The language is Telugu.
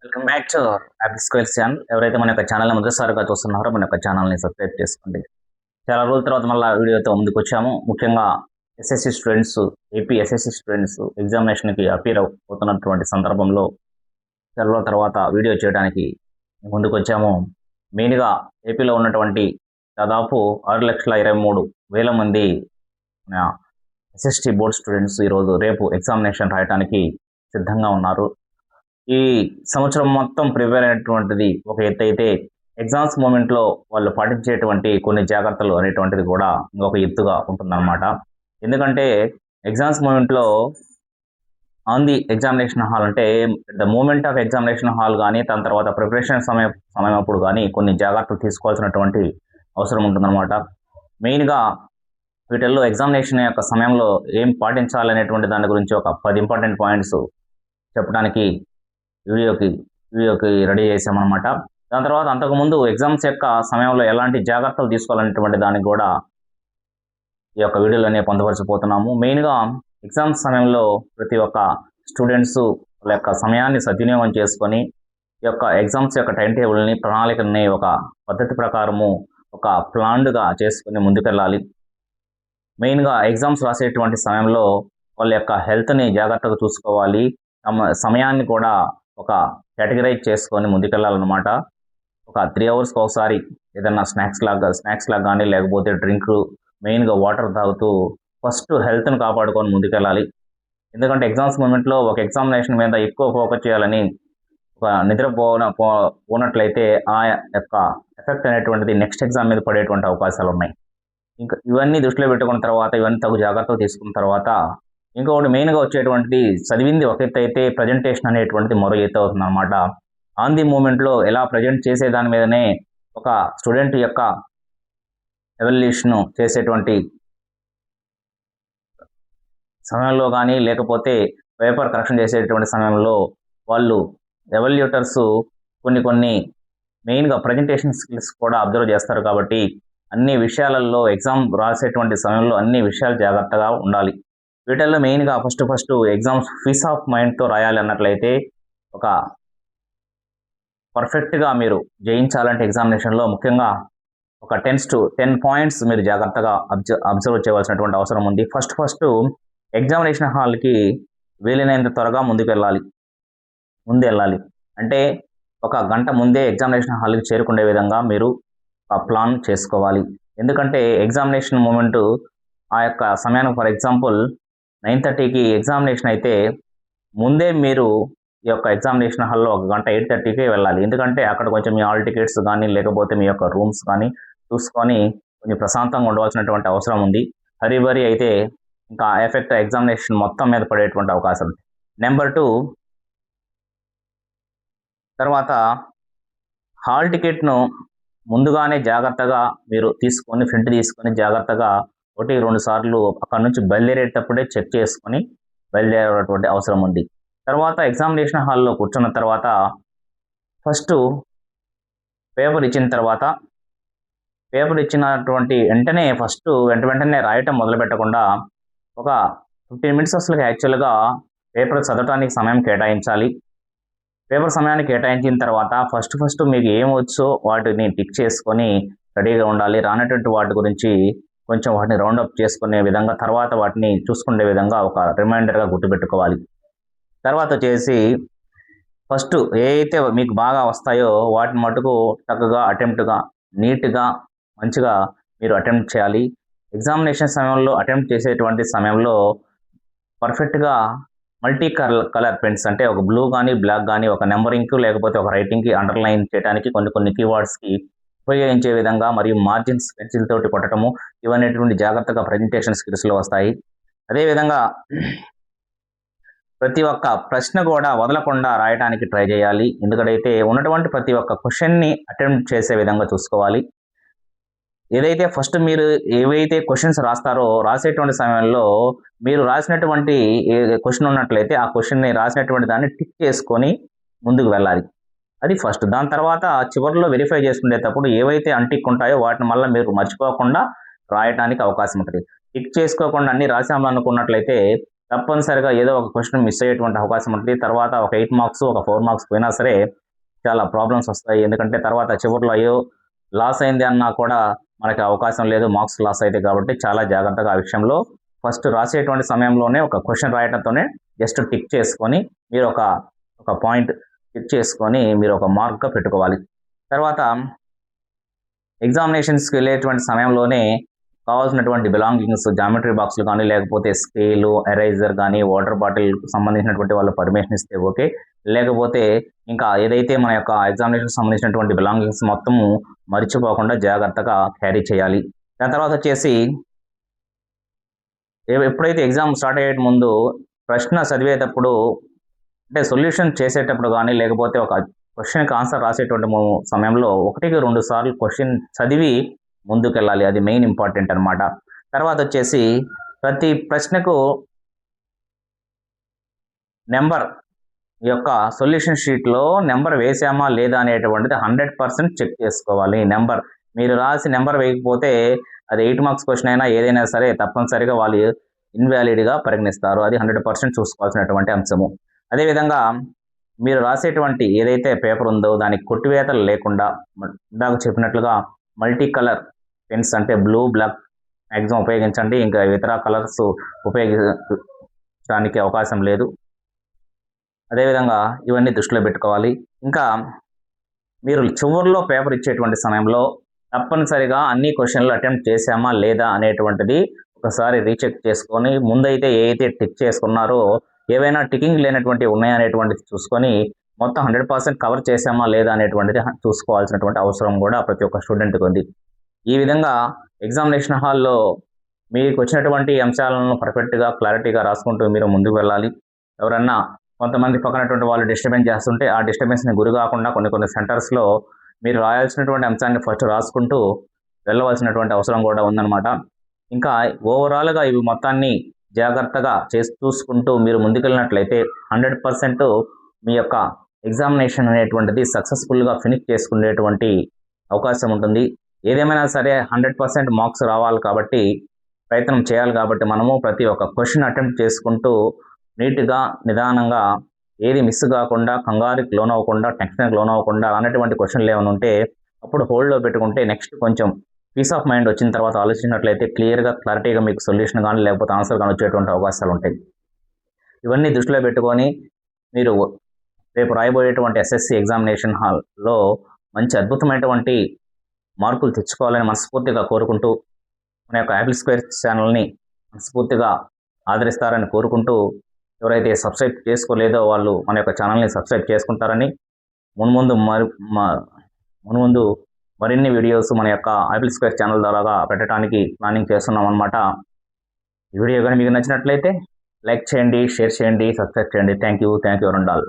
Welcome back to Apple square channel. ఎవరైతే మన యొక్క ఛానల్ని మొదటిసారిగా చూస్తున్నారో మన యొక్క ఛానల్ని సబ్స్క్రైబ్ చేసుకోండి. చాలా రోజుల తర్వాత మళ్ళీ వీడియోతో ముందుకు వచ్చాము. ముఖ్యంగా SSC students, AP SSC students ఎగ్జామినేషన్కి అపీర్ అవుతున్నటువంటి సందర్భంలో చాలా రోజుల తర్వాత వీడియో చేయడానికి ముందుకు వచ్చాము. మెయిన్గా ఏపీలో ఉన్నటువంటి దాదాపు 6,23,000 మంది ఎస్ఎస్టీ బోర్డ్ స్టూడెంట్స్ ఈరోజు రేపు ఎగ్జామినేషన్ రాయడానికి సిద్ధంగా ఉన్నారు. ఈ సంవత్సరం మొత్తం ప్రిపేర్ అయినటువంటిది ఒక ఎత్తు అయితే, ఎగ్జామ్స్ మూమెంట్లో వాళ్ళు పాటించేటువంటి కొన్ని జాగ్రత్తలు అనేటువంటిది కూడా ఇంకొక ఎత్తుగా ఉంటుందన్నమాట. ఎందుకంటే ఎగ్జామ్స్ మూమెంట్లో ఆన్ ది ఎగ్జామినేషన్ హాల్ అంటే the moment of examination hall కానీ, దాని తర్వాత ప్రిపరేషన్ సమయం అప్పుడు కానీ కొన్ని జాగ్రత్తలు తీసుకోవాల్సినటువంటి అవసరం ఉంటుందన్నమాట. మెయిన్గా వీటిల్లో ఎగ్జామినేషన్ యొక్క సమయంలో ఏం పాటించాలనేటువంటి దాని గురించి ఒక 10 ఇంపార్టెంట్ పాయింట్స్ చెప్పడానికి వీడియోకి రెడీ చేసామన్నమాట. దాని తర్వాత అంతకుముందు ఎగ్జామ్స్ యొక్క సమయంలో ఎలాంటి జాగ్రత్తలు తీసుకోవాలనేటువంటి దానికి కూడా ఈ యొక్క వీడియోలోనే పొందపరచబోతున్నాము. మెయిన్గా ఎగ్జామ్స్ సమయంలో ప్రతి ఒక్క స్టూడెంట్స్ వాళ్ళ యొక్క సమయాన్ని సద్వినియోగం చేసుకొని ఈ యొక్క ఎగ్జామ్స్ యొక్క టైం టేబుల్ని, ప్రణాళికని ఒక పద్ధతి ప్రకారము ఒక ప్లాన్డ్గా చేసుకుని ముందుకెళ్ళాలి. మెయిన్గా ఎగ్జామ్స్ రాసేటువంటి సమయంలో వాళ్ళ యొక్క హెల్త్ని జాగ్రత్తగా చూసుకోవాలి. సమయాన్ని కూడా ఒక కేటగిరైజ్ చేసుకొని ముందుకెళ్ళాలన్నమాట. ఒక 3 అవర్స్కి ఒకసారి ఏదన్నా స్నాక్స్ లాగా కానీ, లేకపోతే డ్రింక్, మెయిన్గా వాటర్ తాగుతూ ఫస్ట్ హెల్త్ని కాపాడుకొని ముందుకెళ్ళాలి. ఎందుకంటే ఎగ్జామ్స్ మూమెంట్లో ఒక ఎగ్జామినేషన్ మీద ఎక్కువ ఫోకస్ చేయాలని ఒక పోనట్లయితే ఆ యొక్క ఎఫెక్ట్ అనేటువంటిది నెక్స్ట్ ఎగ్జామ్ మీద పడేటువంటి అవకాశాలు ఉన్నాయి. ఇంకా ఇవన్నీ దృష్టిలో పెట్టుకున్న తర్వాత, ఇవన్నీ తగు జాగ్రత్తలు తీసుకున్న తర్వాత, ఇంకొకటి మెయిన్గా వచ్చేటువంటిది చదివింది ఒక ఎత్తు అయితే ప్రజెంటేషన్ అనేటువంటిది మరో ఎత్తు అవుతుంది అనమాట. ఆన్ ది మూమెంట్లో ఎలా ప్రజెంట్ చేసే దాని మీదనే ఒక స్టూడెంట్ యొక్క ఎవాల్యుయేషన్ చేసేటువంటి సమయంలో కానీ, లేకపోతే పేపర్ కరెక్షన్ చేసేటువంటి సమయంలో వాళ్ళు ఎవాల్యుయేటర్స్ కొన్ని మెయిన్గా ప్రజెంటేషన్ స్కిల్స్ కూడా అబ్జర్వ్ చేస్తారు. కాబట్టి అన్ని విషయాలలో ఎగ్జామ్ రాసేటువంటి సమయంలో అన్ని విషయాలు జాగ్రత్తగా ఉండాలి. వీటిల్లో మెయిన్గా ఫస్ట్ ఎగ్జామ్స్ పీస్ ఆఫ్ మైండ్తో రాయాలి అన్నట్లయితే, ఒక పర్ఫెక్ట్గా మీరు జయించాలంటే ఎగ్జామినేషన్లో ముఖ్యంగా ఒక 10 పాయింట్స్ మీరు జాగ్రత్తగా అబ్జర్వ్ చేయవలసినటువంటి అవసరం ఉంది. ఫస్ట్ ఎగ్జామినేషన్ హాల్కి వీలైనంత త్వరగా ముందు వెళ్ళాలి. అంటే ఒక గంట ముందే ఎగ్జామినేషన్ హాల్కి చేరుకునే విధంగా మీరు ప్లాన్ చేసుకోవాలి. ఎందుకంటే ఎగ్జామినేషన్ మూమెంట్ ఆ యొక్క సమయానికి, ఫర్ ఎగ్జాంపుల్ 9:30కి ఎగ్జామినేషన్ అయితే ముందే మీరు ఈ యొక్క ఎగ్జామినేషన్ హాల్లో ఒక గంట 8:30కే వెళ్ళాలి. ఎందుకంటే అక్కడ కొంచెం మీ హాల్ టికెట్స్ కానీ, లేకపోతే మీ యొక్క రూమ్స్ కానీ చూసుకొని కొంచెం ప్రశాంతంగా ఉండవలసినటువంటి అవసరం ఉంది. హరీబరీ అయితే ఇంకా ఎఫెక్ట్ ఎగ్జామినేషన్ మొత్తం మీద పడేటువంటి అవకాశం ఉంది. నెంబర్ 2, తర్వాత హాల్ టికెట్ను ముందుగానే జాగ్రత్తగా మీరు ప్రింట్ తీసుకొని జాగ్రత్తగా 1-2 సార్లు అక్కడ నుంచి బయలుదేరేటప్పుడే చెక్ చేసుకొని బయలుదేరేటువంటి అవసరం ఉంది. తర్వాత ఎగ్జామినేషన్ హాల్లో కూర్చున్న తర్వాత ఫస్ట్ పేపర్ ఇచ్చినటువంటి వెంటనే రాయటం మొదలు పెట్టకుండా ఒక 15 మినిట్స్ అసలు యాక్చువల్గా పేపర్ చదవటానికి సమయం కేటాయించాలి. పేపర్ సమయాన్ని కేటాయించిన తర్వాత ఫస్ట్ మీకు ఏమొచ్చో వాటిని టిక్ చేసుకొని రెడీగా ఉండాలి. రానటువంటి వాటి గురించి కొంచెం వాటిని రౌండప్ చేసుకునే విధంగా, తర్వాత వాటిని చూసుకునే విధంగా ఒక రిమైండర్గా గుర్తుపెట్టుకోవాలి. తర్వాత వచ్చేసి ఫస్ట్ ఏవైతే మీకు బాగా వస్తాయో వాటిని మటుకు చక్కగా నీట్గా మంచిగా మీరు అటెంప్ట్ చేయాలి. ఎగ్జామినేషన్ సమయంలో అటెంప్ట్ చేసేటువంటి సమయంలో పర్ఫెక్ట్గా మల్టీ కలర్ పెన్స్, అంటే ఒక బ్లూ కానీ, బ్లాక్ కానీ, ఒక నెంబరింగ్కి లేకపోతే ఒక రైటింగ్కి అండర్లైన్ చేయడానికి కొన్ని కీవర్డ్స్కి ఉపయోగించే విధంగా, మరియు మార్జిన్స్ పెన్సిల్ తోటి కొట్టడము, ఇవన్నీ జాగ్రత్తగా ప్రజెంటేషన్ స్కిల్స్లో వస్తాయి. అదేవిధంగా ప్రతి ఒక్క ప్రశ్న కూడా వదలకుండా రాయడానికి ట్రై చేయాలి. ఎందుకంటే ఉన్నటువంటి ప్రతి ఒక్క క్వశ్చన్ని అటెంప్ట్ చేసే విధంగా చూసుకోవాలి. ఏదైతే ఫస్ట్ మీరు ఏవైతే క్వశ్చన్స్ రాస్తారో రాసేటువంటి సమయంలో మీరు రాసినటువంటి క్వశ్చన్ ఉన్నట్లయితే ఆ క్వశ్చన్ని రాసినటువంటి దాన్ని టిక్ చేసుకొని ముందుకు వెళ్ళాలి. అది ఫస్ట్. దాని తర్వాత చివరిలో వెరిఫై చేసుకునేటప్పుడు ఏవైతే అన్టిక్ ఉంటాయో వాటిని మళ్ళీ మీరు మర్చిపోకుండా రాయడానికి అవకాశం ఉంటుంది. టిక్ చేసుకోకుండా అన్ని రాసాము అనుకున్నట్లయితే తప్పనిసరిగా ఏదో ఒక క్వశ్చన్ మిస్ అయ్యేటువంటి అవకాశం ఉంటుంది. తర్వాత ఒక 8 మార్క్స్, ఒక 4 మార్క్స్ పోయినా సరే చాలా ప్రాబ్లమ్స్ వస్తాయి. ఎందుకంటే తర్వాత చివరిలో అయ్యో లాస్ అయింది అన్నా కూడా మనకి అవకాశం లేదు, మార్క్స్ లాస్ అయితే. కాబట్టి చాలా జాగ్రత్తగా ఆ విషయంలో ఫస్ట్ రాసేటువంటి సమయంలోనే ఒక క్వశ్చన్ రాయడంతోనే జస్ట్ టిక్ చేసుకొని మీరు ఒక పాయింట్ టిక్ చేసుకొని మీరు ఒక మార్క్గా పెట్టుకోవాలి. తర్వాత ఎగ్జామినేషన్స్కి వెళ్ళేటువంటి సమయంలోనే కావాల్సినటువంటి బిలాంగింగ్స్, జామెట్రీ బాక్స్లు కానీ, లేకపోతే స్కేలు, ఎరైజర్ కానీ, వాటర్ బాటిల్ సంబంధించినటువంటి వాళ్ళు పర్మిషన్ ఇస్తే ఓకే. లేకపోతే ఇంకా ఏదైతే మన యొక్క ఎగ్జామినేషన్ సంబంధించినటువంటి బిలాంగింగ్స్ మొత్తము మర్చిపోకుండా జాగ్రత్తగా క్యారీ చేయాలి. దాని తర్వాత వచ్చేసి ఎప్పుడైతే ఎగ్జామ్ స్టార్ట్ అయ్యే ముందు ప్రశ్న చదివేటప్పుడు అంటే సొల్యూషన్ చేసేటప్పుడు కానీ, లేకపోతే ఒక క్వశ్చన్కి ఆన్సర్ రాసేటువంటి సమయంలో 1-2 సార్లు క్వశ్చన్ చదివి ముందుకెళ్ళాలి. అది మెయిన్ ఇంపార్టెంట్ అనమాట. తర్వాత వచ్చేసి ప్రతి ప్రశ్నకు నెంబర్ యొక్క సొల్యూషన్ షీట్లో నెంబర్ వేసామా లేదా అనేటువంటిది 100% చెక్ చేసుకోవాలి. నెంబర్ మీరు రాసి నెంబర్ వేయకపోతే అది 8 మార్క్స్ క్వశ్చన్ అయినా ఏదైనా సరే తప్పనిసరిగా వాళ్ళు ఇన్వాలిడ్గా పరిగణిస్తారు. అది 100% చూసుకోవాల్సినటువంటి అంశము. అదేవిధంగా మీరు రాసేటువంటి ఏదైతే పేపర్ ఉందో దానికి కొట్టివేతలు లేకుండా ఇందాక చెప్పినట్లుగా మల్టీ కలర్ పెన్స్ అంటే బ్లూ, బ్లాక్ మ్యాక్సిమం ఉపయోగించండి. ఇంకా ఇతర కలర్స్ ఉపయోగించడానికి అవకాశం లేదు. అదేవిధంగా ఇవన్నీ దృష్టిలో పెట్టుకోవాలి. ఇంకా మీరు చివరిలో పేపర్ ఇచ్చేటువంటి సమయంలో తప్పనిసరిగా అన్ని క్వశ్చన్లు అటెంప్ట్ చేశామా లేదా అనేటువంటిది ఒకసారి రీచెక్ చేసుకొని ముందైతే ఏదైతే టిక్ చేసుకున్నారో ఏవైనా టికింగ్ లేనటువంటివి ఉన్నాయనేటువంటిది చూసుకొని మొత్తం 100% కవర్ చేశామా లేదా అనేటువంటిది చూసుకోవాల్సినటువంటి అవసరం కూడా ప్రతి ఒక్క స్టూడెంట్కి ఉంది. ఈ విధంగా ఎగ్జామినేషన్ హాల్లో మీకు వచ్చినటువంటి అంశాలను పర్ఫెక్ట్గా క్లారిటీగా రాసుకుంటూ మీరు ముందుకు వెళ్ళాలి. ఎవరన్నా కొంతమంది పక్కనటువంటి వాళ్ళు డిస్టర్బెన్స్ చేస్తుంటే ఆ డిస్టర్బెన్స్ని గురి కాకుండా కొన్ని సెంటర్స్లో మీరు రాయాల్సినటువంటి అంశాన్ని ఫస్ట్ రాసుకుంటూ వెళ్ళవలసినటువంటి అవసరం కూడా ఉందన్నమాట. ఇంకా ఓవరాల్గా ఇవి మొత్తాన్ని జాగ్రత్తగా చూసుకుంటూ మీరు ముందుకెళ్ళినట్లయితే 100% మీ యొక్క ఎగ్జామినేషన్ అనేటువంటిది సక్సెస్ఫుల్గా ఫినిష్ చేసుకునేటువంటి అవకాశం ఉంటుంది. ఏదేమైనా సరే 100% మార్క్స్ రావాలి కాబట్టి ప్రయత్నం చేయాలి. కాబట్టి మనము ప్రతి ఒక్క క్వశ్చన్ అటెంప్ట్ చేసుకుంటూ నీట్గా నిదానంగా ఏది మిస్ కాకుండా, కంగారుకి లోన్ అవ్వకుండా, టెన్షన్కి లోన్ అవ్వకుండా అనేటువంటి క్వశ్చన్లు ఏమైనా ఉంటే అప్పుడు హోల్డ్లో పెట్టుకుంటే నెక్స్ట్ కొంచెం పీస్ ఆఫ్ మైండ్ వచ్చిన తర్వాత ఆలోచించినట్లయితే క్లారిటీగా మీకు సొల్యూషన్ కానీ లేకపోతే ఆన్సర్ కానీ వచ్చేటువంటి అవకాశాలు ఉంటాయి. ఇవన్నీ దృష్టిలో పెట్టుకొని మీరు రేపు రాయబోయేటువంటి ఎస్ఎస్సి ఎగ్జామినేషన్ హాల్లో మంచి అద్భుతమైనటువంటి మార్కులు తెచ్చుకోవాలని మనస్ఫూర్తిగా కోరుకుంటూ మన యొక్క యాపిల్ స్క్వేర్ ఛానల్ని మనస్ఫూర్తిగా ఆదరిస్తారని కోరుకుంటూ ఎవరైతే సబ్స్క్రైబ్ చేసుకోలేదో వాళ్ళు మన యొక్క ఛానల్ని సబ్స్క్రైబ్ చేసుకుంటారని మున్ముందు మరిన్ని వీడియోస్ మన యొక్క యాపిల్ స్క్వేర్ ఛానల్ ద్వారా పెట్టడానికి ప్లానింగ్ చేస్తున్నాం అనమాట. ఈ వీడియో కానీ మీకు నచ్చినట్లయితే లైక్ చేయండి, షేర్ చేయండి, సబ్స్క్రైబ్ చేయండి. Thank you one and all.